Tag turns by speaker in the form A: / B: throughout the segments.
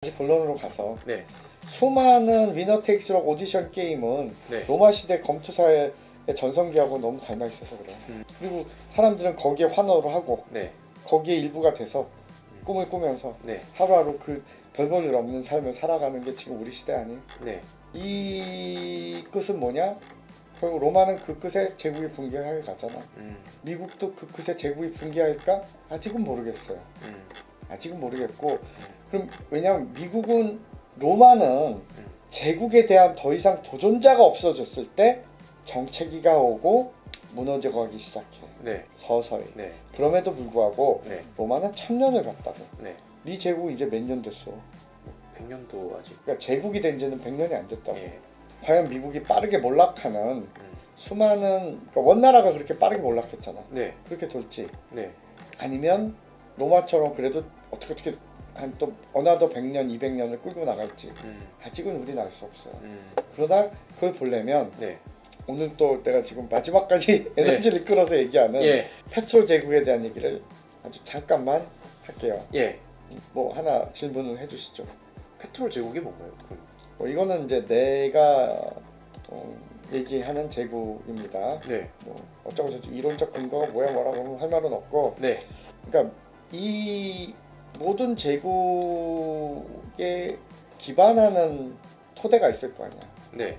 A: 다시 본론으로 가서
B: 네.
A: 수많은 위너 테이크스록 오디션 게임은
B: 네.
A: 로마 시대 검투사의 전성기하고 너무 닮아 있어서 그래. 그리고 사람들은 거기에 환호를 하고
B: 네.
A: 거기에 일부가 돼서 꿈을 꾸면서
B: 네.
A: 하루하루 그 별 볼 일 없는 삶을 살아가는 게 지금 우리 시대 아니에요?
B: 네.
A: 이 끝은 뭐냐? 결국 로마는 그 끝에 제국이 붕괴하게 가잖아. 미국도 그 끝에 제국이 붕괴할까? 아직은 모르겠어요. 아직은 모르겠고, 그럼 왜냐하면 미국은 로마는 제국에 대한 더 이상 도전자가 없어졌을 때 정체기가 오고 무너져가기 시작해.
B: 네.
A: 서서히.
B: 네.
A: 그럼에도 불구하고
B: 네.
A: 로마는 1000년을 갔다고.
B: 네.
A: 네 제국 이제 몇 년 됐어?
B: 100년도 아직.
A: 그러니까 제국이 된 지는 100년이 안 됐다고.
B: 예.
A: 과연 미국이 빠르게 몰락하는 수많은, 그러니까 원나라가 그렇게 빠르게 몰락했잖아.
B: 네.
A: 그렇게 돌지.
B: 네.
A: 아니면 로마처럼 그래도 어떻게 한 또 어나더 100년, 200년을 끌고 나갈지 아직은 우리는 알 수 없어요. 그러나 그걸 보려면
B: 네.
A: 오늘 또 내가 지금 마지막까지 에너지를 끌어서 얘기하는
B: 예.
A: 페트로 제국에 대한 얘기를 아주 잠깐만 할게요.
B: 예.
A: 뭐 하나 질문을 해주시죠.
B: 페트로 제국이 뭔가요?
A: 이거는 이제 내가 얘기하는 제국입니다.
B: 네.
A: 뭐 어쩌고 저쩌고 이론적 근거가 뭐라고 할 말은 없고,
B: 네.
A: 그러니까 이 모든 제국에 기반하는 토대가 있을 거 아니야.
B: 네.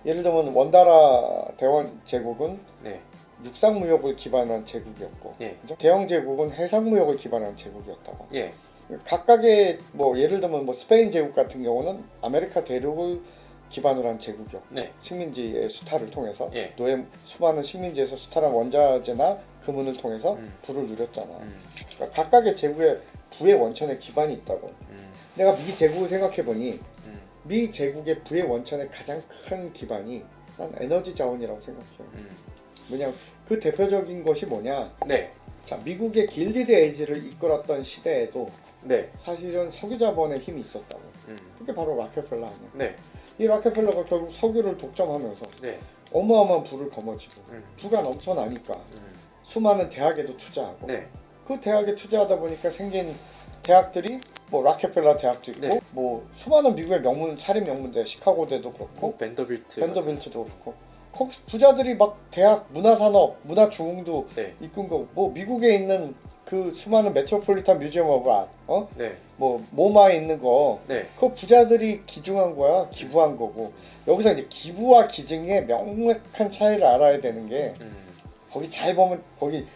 A: 예를 들면 원나라 대원 제국은
B: 네.
A: 육상 무역을 기반한 제국이었고,
B: 예.
A: 그죠? 대영 제국은 해상 무역을 기반한 제국이었다고.
B: 예.
A: 각각의 뭐 예를 들면 뭐 스페인 제국 같은 경우는 아메리카 대륙을 기반으로 한 제국이었고,
B: 네.
A: 식민지의 수탈을 통해서
B: 예.
A: 수많은 식민지에서 수탈한 원자재나 금은을 통해서 부를 누렸잖아. 그러니까 각각의 제국의 부의 원천에 기반이 있다고. 내가 미 제국을 생각해보니 미 제국의 부의 원천의 가장 큰 기반이 난 에너지 자원이라고 생각해요. 왜냐면 그 대표적인 것이 뭐냐?
B: 네.
A: 자, 미국의 길리드 에이지를 이끌었던 시대에도
B: 네.
A: 사실은 석유 자본의 힘이 있었다고. 그게 바로 락펠러 아니야.
B: 네.
A: 이 락펠러가 결국 석유를 독점하면서
B: 네.
A: 어마어마한 부를 거머쥐고 부가 넘쳐나니까 수많은 대학에도 투자하고,
B: 네.
A: 그 대학에 투자하다 보니까 생긴 대학들이 뭐 락펠러 대학도 있고,
B: 네.
A: 뭐 수많은 미국의 명문 사립 명문대, 시카고대도 그렇고
B: 밴더빌트도
A: 그렇고, 거기 부자들이 막 대학 문화산업 문화중흥도
B: 네.
A: 이끈 거고, 뭐 미국에 있는 그 수많은 메트로폴리탄 뮤지엄 오브 아트,
B: 네.
A: 뭐 모마에 있는 거,
B: 네.
A: 그 부자들이 기증한 거야, 기부한 거고. 여기서 이제 기부와 기증의 명확한 차이를 알아야 되는 게, 거기 잘 보면, 거기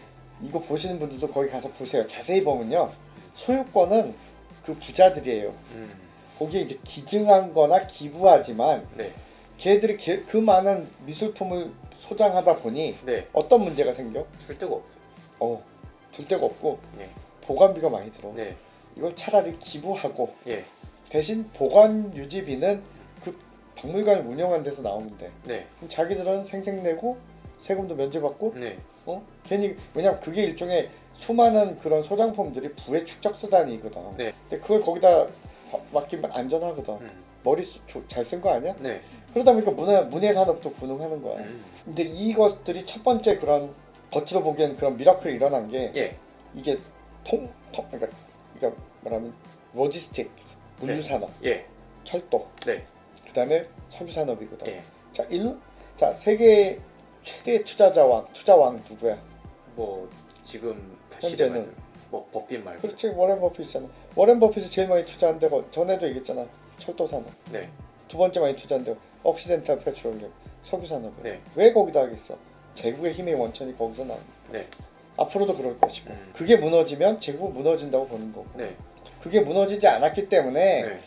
A: 이거 보시는 분들도 거기 가서 보세요. 자세히 보면요, 소유권은 그 부자들이에요. 거기에 이제 기증한 거나 기부하지만,
B: 네.
A: 걔들이 그 많은 미술품을 소장하다 보니
B: 네.
A: 어떤 문제가 생겨?
B: 줄 데가 없어요.
A: 줄 데가 없고,
B: 네.
A: 보관비가 많이 들어.
B: 네.
A: 이걸 차라리 기부하고,
B: 예.
A: 대신 보관 유지비는 그 박물관을 운영한 데서 나오면 돼.
B: 네.
A: 그럼 자기들은 생색내고 세금도 면제받고,
B: 네.
A: 괜히, 왜냐면 그게 일종의 수많은 그런 소장품들이 부의 축적 수단이거든.
B: 네.
A: 근데 그걸 거기다 맡기면 안전하거든. 머리 잘 쓴 거 아니야?
B: 네.
A: 그러다 보니까 문예 산업도 분흥하는 거야. 근데 이것들이 첫 번째 그런 겉으로 보기엔 그런 미라클이 일어난 게,
B: 예.
A: 이게 그러니까 말하면 로지스틱, 물류 산업,
B: 예.
A: 철도,
B: 네.
A: 그다음에 석유 산업이거든.
B: 예.
A: 자, 세계 최대 투자왕 누구야?
B: 뭐 지금
A: 현재는
B: 뭐 버핏 말고.
A: 그렇지, 워렌 버핏이잖아. 워렌 버핏이 제일 많이 투자한 데가, 전에도 얘기했잖아, 철도 산업.
B: 네.
A: 두 번째 많이 투자한 데가 옥시덴탈 페트롤리움, 석유 산업이야.
B: 네.
A: 왜 거기다 하겠어? 제국의 힘의 원천이 거기서 나오니까.
B: 네.
A: 앞으로도 그럴 것이고, 그게 무너지면 제국은 무너진다고 보는 거고.
B: 네.
A: 그게 무너지지 않았기 때문에
B: 네.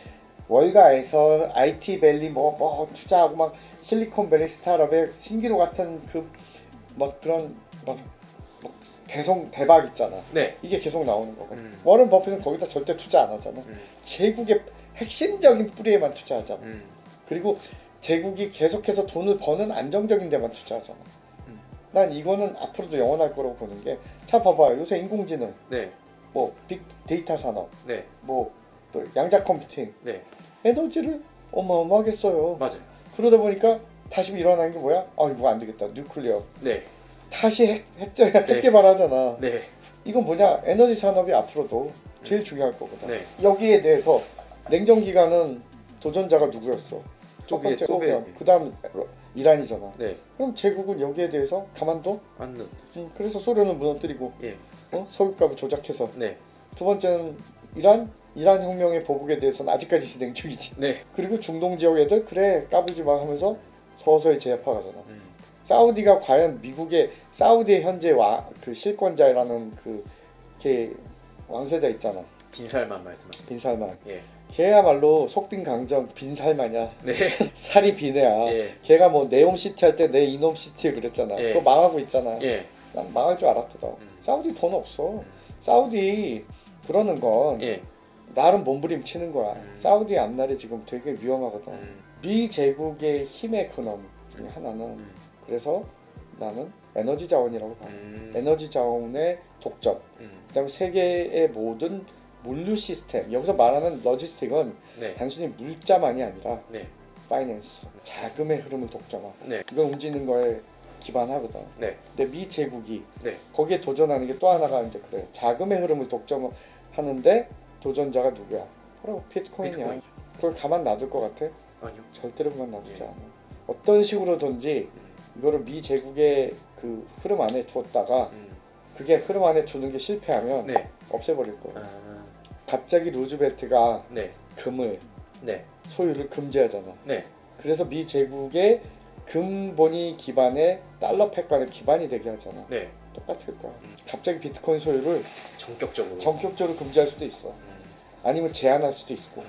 A: 월가에서 IT 밸리 뭐 투자하고 막 실리콘밸리 스타트업의 신기루 같은 그 막 그런 막 계속 대박 있잖아.
B: 네.
A: 이게 계속 나오는 거고. 워런 버핏은 거기다 절대 투자 안 하잖아. 제국의 핵심적인 뿌리에만 투자하잖아. 그리고 제국이 계속해서 돈을 버는 안정적인 데만 투자하잖아. 난 이거는 앞으로도 영원할 거라고 보는 게, 자 봐봐, 요새 인공지능,
B: 네.
A: 뭐 빅데이터 산업,
B: 네.
A: 뭐 또 양자 컴퓨팅,
B: 네.
A: 에너지를 어마어마하게 써요.
B: 맞아요.
A: 그러다 보니까 다시 일어나는 게 뭐야? 이거 안 되겠다, 뉴클리어.
B: 네.
A: 다시 핵 개발하잖아.
B: 네.
A: 이건 뭐냐? 에너지 산업이 앞으로도 제일 중요할 거거든.
B: 네.
A: 여기에 대해서 냉전 기간은 도전자가 누구였어? 첫 번째 소련, 그다음 이란이잖아.
B: 네.
A: 그럼 제국은 여기에 대해서 가만둬?
B: 맞는.
A: 그래서 소련을 무너뜨리고
B: 예.
A: 석유값을 조작해서.
B: 네.
A: 두 번째는 이란 혁명의 보복에 대해서는 아직까지 진행 중이지.
B: 네.
A: 그리고 중동 지역 애들 그래 까불지 마 하면서 서서히 제압하가잖아. 사우디가 과연 미국의 사우디의 현재 그 실권자라는 걔 왕세자 있잖아.
B: 빈살만 말씀하시죠.
A: 빈살만.
B: 예.
A: 걔야말로 속빈강정 빈살만이야.
B: 네.
A: 살이 비네야.
B: 예.
A: 걔가 뭐 네옴시티 할 때 내 이놈시티 그랬잖아.
B: 예.
A: 그거 망하고 있잖아.
B: 예.
A: 난 망할 줄 알았거든. 사우디 돈 없어. 사우디 그러는 건
B: 예.
A: 나름 몸부림치는 거야. 사우디 앞날이 지금 되게 위험하거든. 미 제국의 힘의 근원 중에 하나는 그래서 나는 에너지 자원이라고 봐. 에너지 자원의 독점. 그다음에 세계의 모든 물류 시스템. 여기서 말하는 로지스틱은
B: 네.
A: 단순히 물자만이 아니라
B: 네.
A: 파이낸스, 자금의 흐름을 독점하고
B: 네.
A: 이걸 움직이는 거에 기반하거든.
B: 네.
A: 근데 미 제국이
B: 네.
A: 거기에 도전하는 게 또 하나가 이제 그래. 자금의 흐름을 독점하는데 도전자가 누구야? 바로 비트코인이야.
B: 비트코인.
A: 그걸 가만 놔둘 것 같아?
B: 아니요.
A: 절대로 가만 놔두지 않아. 어떤 식으로든지 이거를 미 제국의 그 흐름 안에 두었다가 그게 흐름 안에 두는 게 실패하면
B: 네.
A: 없애버릴 거야.
B: 아.
A: 갑자기 루즈벨트가
B: 네.
A: 금을
B: 네.
A: 소유를 금지하잖아.
B: 네.
A: 그래서 미 제국의 근본이 기반의 달러 패권의 기반이 되게 하잖아.
B: 네.
A: 똑같을 거야. 갑자기 비트코인 소유를
B: 전격적으로
A: 금지할 수도 있어. 아니면 제한할 수도 있고.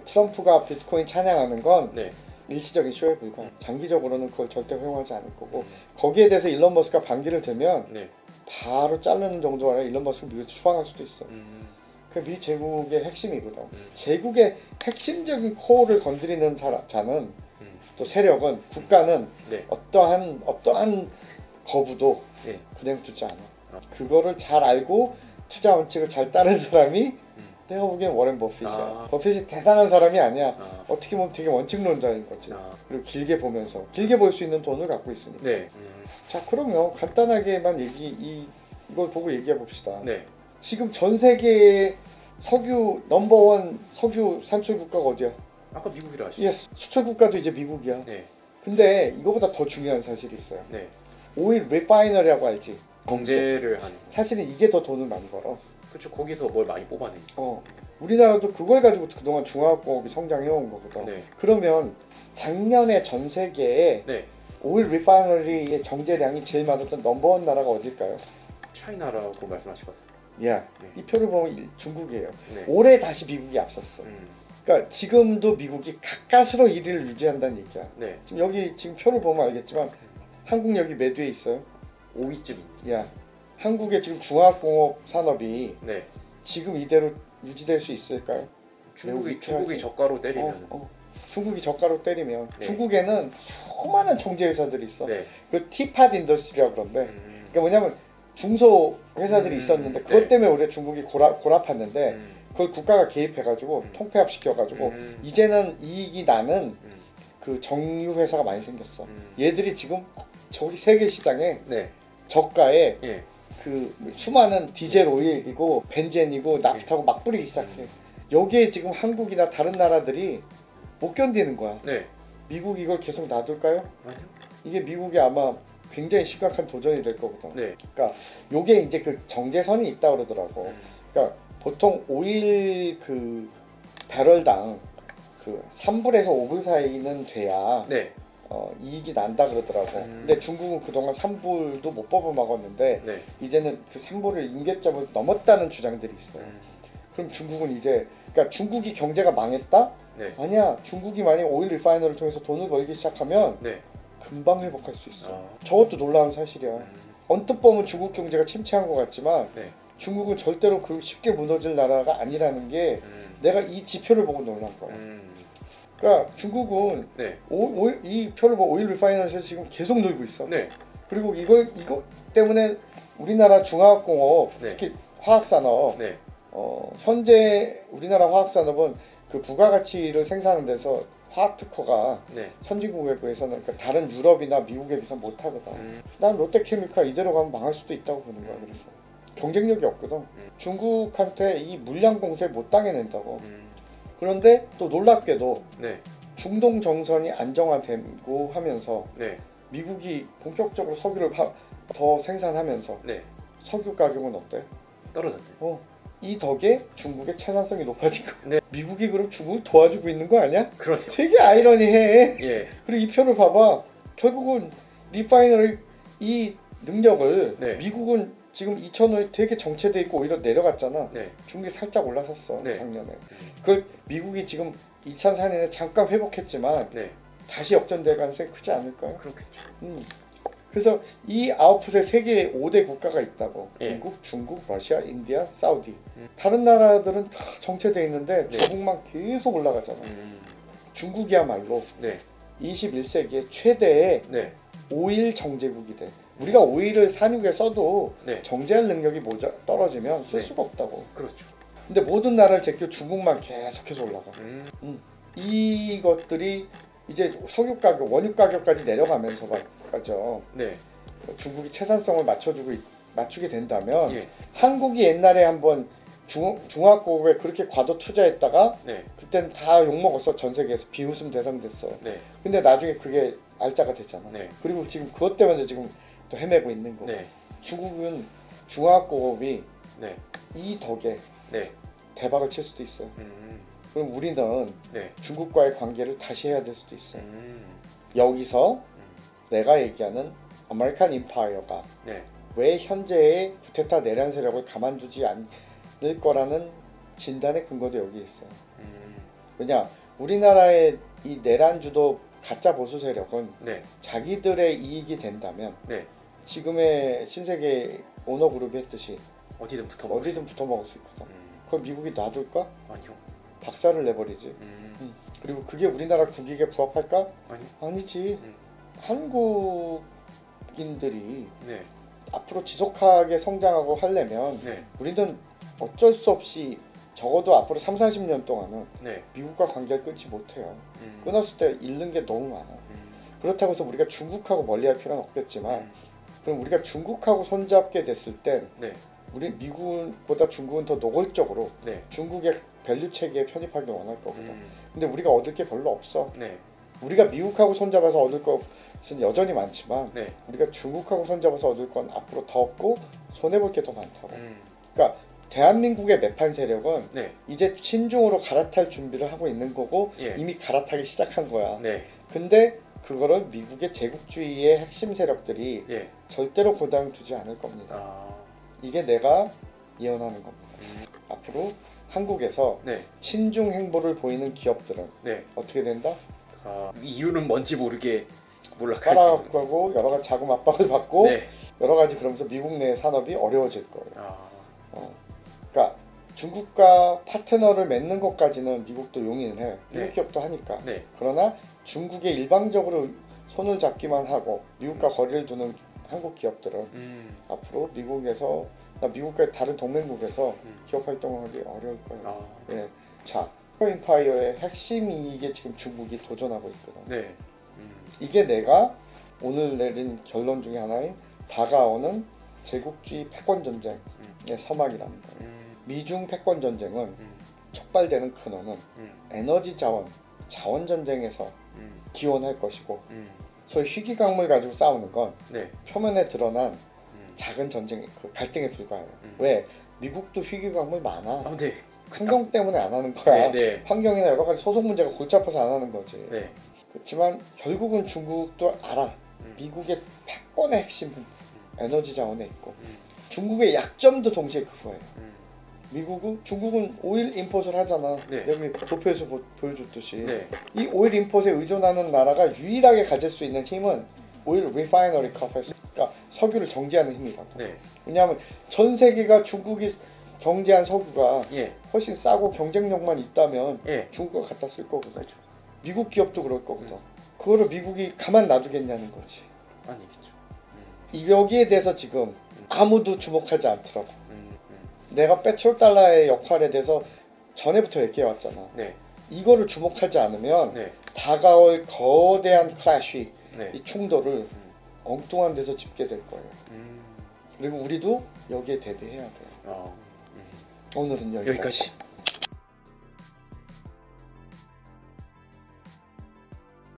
A: 트럼프가 비트코인 찬양하는 건
B: 네.
A: 일시적인 쇼에 불과해. 장기적으로는 그걸 절대 허용하지 않을 거고 거기에 대해서 일론 머스크가 반기를 들면
B: 네.
A: 바로 자르는 정도가 아니라 일론 머스크 미국에 추방할 수도 있어. 그 미 제국의 핵심이거든. 제국의 핵심적인 코어를 건드리는 자는 또 세력은 국가는
B: 네.
A: 어떠한 거부도
B: 네.
A: 그냥 두지 않아. 그거를 잘 알고 투자 원칙을 잘 따른 사람이 내가 보기엔 워렌 버핏이야. 버핏이 대단한 사람이 아니야. 어떻게 보면 되게 원칙론자인 거지. 그리고 길게 보면서 길게 볼 수 있는 돈을 갖고 있으니까.
B: 네.
A: 자 그러면 간단하게만 이걸 보고 얘기해 봅시다.
B: 네.
A: 지금 전 세계의 석유 넘버원 석유 산출 국가가 어디야?
B: 아까 미국이라 하시죠.
A: 예, 수출 국가도 이제 미국이야.
B: 네.
A: 근데 이거보다 더 중요한 사실이 있어요.
B: 네.
A: 오일 리파이너리라고 알지?
B: 경제를 하는.
A: 사실은 이게 더 돈을 많이 벌어.
B: 그렇죠. 거기서 뭘 많이 뽑아내죠.
A: 우리나라도 그걸 가지고 그동안 중화학공업이 성장해온 거거든.
B: 네.
A: 그러면 작년에 전 세계에
B: 네.
A: 오일 리파이너리의 정제량이 제일 많았던 넘버원 나라가 어딜까요?
B: 차이나라고 말씀하시거든요.
A: 네. 이 표를 보면 중국이에요.
B: 네.
A: 올해 다시 미국이 앞섰어. 그러니까 지금도 미국이 가까스로 1위를 유지한다는 얘기야.
B: 네.
A: 지금 표를 보면 알겠지만 한국 여기 몇 위에 있어요?
B: 5위쯤입니다.
A: 야, 한국의 지금 중화학공업 산업이
B: 네.
A: 지금 이대로 유지될 수 있을까요?
B: 중국이 저가로 때리면.
A: 중국이 저가로 때리면
B: 네.
A: 중국에는 수많은 총재 회사들이 있어.
B: 네.
A: 그 티팟 인더스트리라고 그러는데 그러니까 뭐냐면 중소 회사들이 있었는데 그것 때문에 우리가 중국이 골아팠는데 그걸 국가가 개입해가지고 통폐합시켜가지고 이제는 이익이 나는 그 정유 회사가 많이 생겼어. 얘들이 지금 저기 세계 시장에
B: 네.
A: 저가에
B: 예.
A: 그 수많은 디젤 오일이고 벤젠이고 나프타고 막 뿌리기 시작해. 여기에 지금 한국이나 다른 나라들이 못 견디는 거야.
B: 네.
A: 미국 이걸 계속 놔둘까요?
B: 아니요.
A: 이게 미국이 아마 굉장히 심각한 도전이 될 거거든.
B: 네.
A: 그러니까 요게 이제 그 정제선이 있다 그러더라고. 그러니까 보통 오일 그 배럴당 그 3불에서 5불 사이는 돼야
B: 네.
A: 이익이 난다 그러더라고. 근데 중국은 그동안 3불도 못 뽑아 먹었는데
B: 네.
A: 이제는 그 3불을 임계점을 넘었다는 주장들이 있어요. 그럼 중국은 이제 그러니까 중국이 경제가 망했다?
B: 네.
A: 아니야. 중국이 만약 오일 리파이너를 통해서 돈을 벌기 시작하면
B: 네.
A: 금방 회복할 수 있어. 저것도 놀라운 사실이야. 언뜻 보면 중국 경제가 침체한 것 같지만
B: 네.
A: 중국은 절대로 그 쉽게 무너질 나라가 아니라는 게 내가 이 지표를 보고 놀란 거야. 그러니까 중국은
B: 네.
A: 이 표를 보고 오일 리파이너리에서 지금 계속 놀고 있어.
B: 네.
A: 그리고 이거 때문에 우리나라 중화학공업
B: 네.
A: 특히 화학산업
B: 네.
A: 현재 우리나라 화학산업은 그 부가가치를 생산하는 데서 화학 특허가
B: 네.
A: 선진국에 비해서는 그러니까 다른 유럽이나 미국에 비해서 못하거든. 난 롯데케미칼 이대로 가면 망할 수도 있다고 보는 거야. 그래서 경쟁력이 없거든. 중국한테 이 물량 공세 못 당해낸다고. 그런데 또 놀랍게도
B: 네.
A: 중동 정선이 안정화되고 하면서
B: 네.
A: 미국이 본격적으로 석유를 더 생산하면서
B: 네.
A: 석유 가격은 어때?
B: 떨어졌네.
A: 이 덕에 중국의 생산성이 높아진 거.
B: 네.
A: 미국이 그럼 중국을 도와주고 있는 거 아니야?
B: 그러네요.
A: 되게 아이러니해.
B: 예.
A: 그리고 이 표를 봐봐. 결국은 리파이너리 이 능력을
B: 네.
A: 미국은 지금 2000년에 되게 정체돼 있고 오히려 내려갔잖아.
B: 네.
A: 중국이 살짝 올라섰어.
B: 네.
A: 작년에. 그 미국이 지금 2004년에 잠깐 회복했지만
B: 네.
A: 다시 역전될 가능성이 크지 않을까요?
B: 그렇겠죠.
A: 그래서 이 아웃풋에 세계 5대 국가가 있다고.
B: 예.
A: 미국, 중국, 러시아, 인디아, 사우디. 다른 나라들은 다 정체돼 있는데
B: 네.
A: 중국만 계속 올라가잖아. 중국이야말로 21세기의 최대의
B: 네.
A: 오일 정제국이 돼. 우리가 오일을 산육에 써도
B: 네.
A: 정제할 능력이 떨어지면 쓸
B: 네.
A: 수가 없다고.
B: 그렇죠.
A: 근데 모든 나라를 제껴 중국만 계속해서 올라가. 이것들이 이제 석유 가격, 원유 가격까지 내려가면서 말이죠.
B: 네.
A: 중국이 채산성을 맞추게 된다면
B: 예.
A: 한국이 옛날에 한번 중화공업에 그렇게 과도 투자했다가
B: 네.
A: 그때는 다 욕먹었어. 전 세계에서 비웃음 대상 됐어.
B: 네.
A: 근데 나중에 그게 알짜가 됐잖아.
B: 네.
A: 그리고 지금 그것 때문에 지금 또 헤매고 있는 거고.
B: 네.
A: 중국은 중화공업이
B: 네.
A: 이 덕에
B: 네.
A: 대박을 칠 수도 있어요. 그럼 우리는
B: 네.
A: 중국과의 관계를 다시 해야 될 수도 있어요. 여기서 내가 얘기하는 아메리칸 임파이어가
B: 네.
A: 왜 현재의 쿠데타 내란 세력을 가만두지 않을 거라는 진단의 근거도 여기 있어요. 왜냐, 우리나라의 이 내란주도 가짜 보수 세력은
B: 네.
A: 자기들의 이익이 된다면
B: 네.
A: 지금의 신세계 오너그룹이 했듯이
B: 어디든 붙어
A: 먹을 수 있거든. 그럼 미국이 놔둘까?
B: 아니요.
A: 박살을 내버리지. 그리고 그게 우리나라 국익에 부합할까? 아니지. 한국인들이
B: 네.
A: 앞으로 지속하게 성장하고 하려면
B: 네.
A: 우리는 어쩔 수 없이 적어도 앞으로 3, 40년 동안은
B: 네.
A: 미국과 관계를 끊지 못해요. 끊었을 때 잃는 게 너무 많아. 그렇다고 해서 우리가 중국하고 멀리할 필요는 없겠지만 그럼 우리가 중국하고 손잡게 됐을 때
B: 네.
A: 우리 미국보다 중국은 더 노골적으로
B: 네.
A: 중국의 밸류 체계에 편입하기 원할 거거든. 근데 우리가 얻을 게 별로 없어.
B: 네.
A: 우리가 미국하고 손잡아서 얻을 것은 여전히 많지만
B: 네.
A: 우리가 중국하고 손잡아서 얻을 건 앞으로 더 없고 손해볼 게 더 많다고. 그러니까 대한민국의 매판 세력은
B: 네.
A: 이제 신중으로 갈아탈 준비를 하고 있는 거고
B: 예.
A: 이미 갈아타기 시작한 거야.
B: 네.
A: 근데 그거를 미국의 제국주의의 핵심 세력들이
B: 예.
A: 절대로 고당 두지 않을 겁니다. 이게 내가 예언하는 겁니다. 앞으로 한국에서
B: 네.
A: 친중 행보를 보이는 기업들은
B: 네.
A: 어떻게 된다?
B: 이유는 뭔지 모르게
A: 따라가고 여러 가지 자금 압박을 받고
B: 네.
A: 여러 가지 그러면서 미국 내 산업이 어려워질 거예요. 그러니까 중국과 파트너를 맺는 것까지는 미국도 용인을 해. 미국
B: 네.
A: 기업도 하니까.
B: 네.
A: 그러나 중국에 일방적으로 손을 잡기만 하고 미국과 거리를 두는 한국 기업들은 앞으로 미국에서 미국과 다른 동맹국에서 기업 활동을 하기 어려울 거예요. 예. 자, 슈퍼임파이어의 핵심 이익에 지금 중국이 도전하고 있거든.
B: 네.
A: 이게 내가 오늘 내린 결론 중에 하나인 다가오는 제국주의 패권 전쟁의 서막이라는 거예요. 미중 패권 전쟁은 촉발되는 근원은 에너지 자원 전쟁에서 기원할 것이고 소위 희귀광물 가지고 싸우는 건
B: 네.
A: 표면에 드러난 작은 전쟁, 갈등에 불과해요. 왜? 미국도 희귀광물 많아.
B: 네.
A: 환경 때문에 안 하는 거야.
B: 네.
A: 환경이나 여러 가지 소속 문제가 골치 아파서 안 하는 거지.
B: 네.
A: 그렇지만 결국은 중국도 알아. 미국의 패권의 핵심은 에너지 자원에 있고 중국의 약점도 동시에 그거예요. 중국은 오일 임포트를 하잖아.
B: 네.
A: 여기 도표에서 보여줬듯이
B: 네.
A: 이 오일 임포트에 의존하는 나라가 유일하게 가질 수 있는 힘은 오일 리파이너리 커퍼스, 그러니까 석유를 정제하는 힘이라고.
B: 네.
A: 왜냐하면 전 세계가 중국이 정제한 석유가
B: 예.
A: 훨씬 싸고 경쟁력만 있다면
B: 예.
A: 중국과 갖다 쓸 거거든. 그렇죠. 미국 기업도 그럴 거거든. 그거를 미국이 가만 놔두겠냐는 거지.
B: 아니겠죠.
A: 여기에 대해서 지금 아무도 주목하지 않더라고. 내가 페트롤 달러의 역할에 대해서 전에부터 얘기해 왔잖아.
B: 네.
A: 이거를 주목하지 않으면
B: 네.
A: 다가올 거대한 클래시,
B: 네.
A: 이 충돌을 엉뚱한 데서 짚게 될 거예요. 그리고 우리도 여기에 대비해야 돼요. 오늘은 여기까지.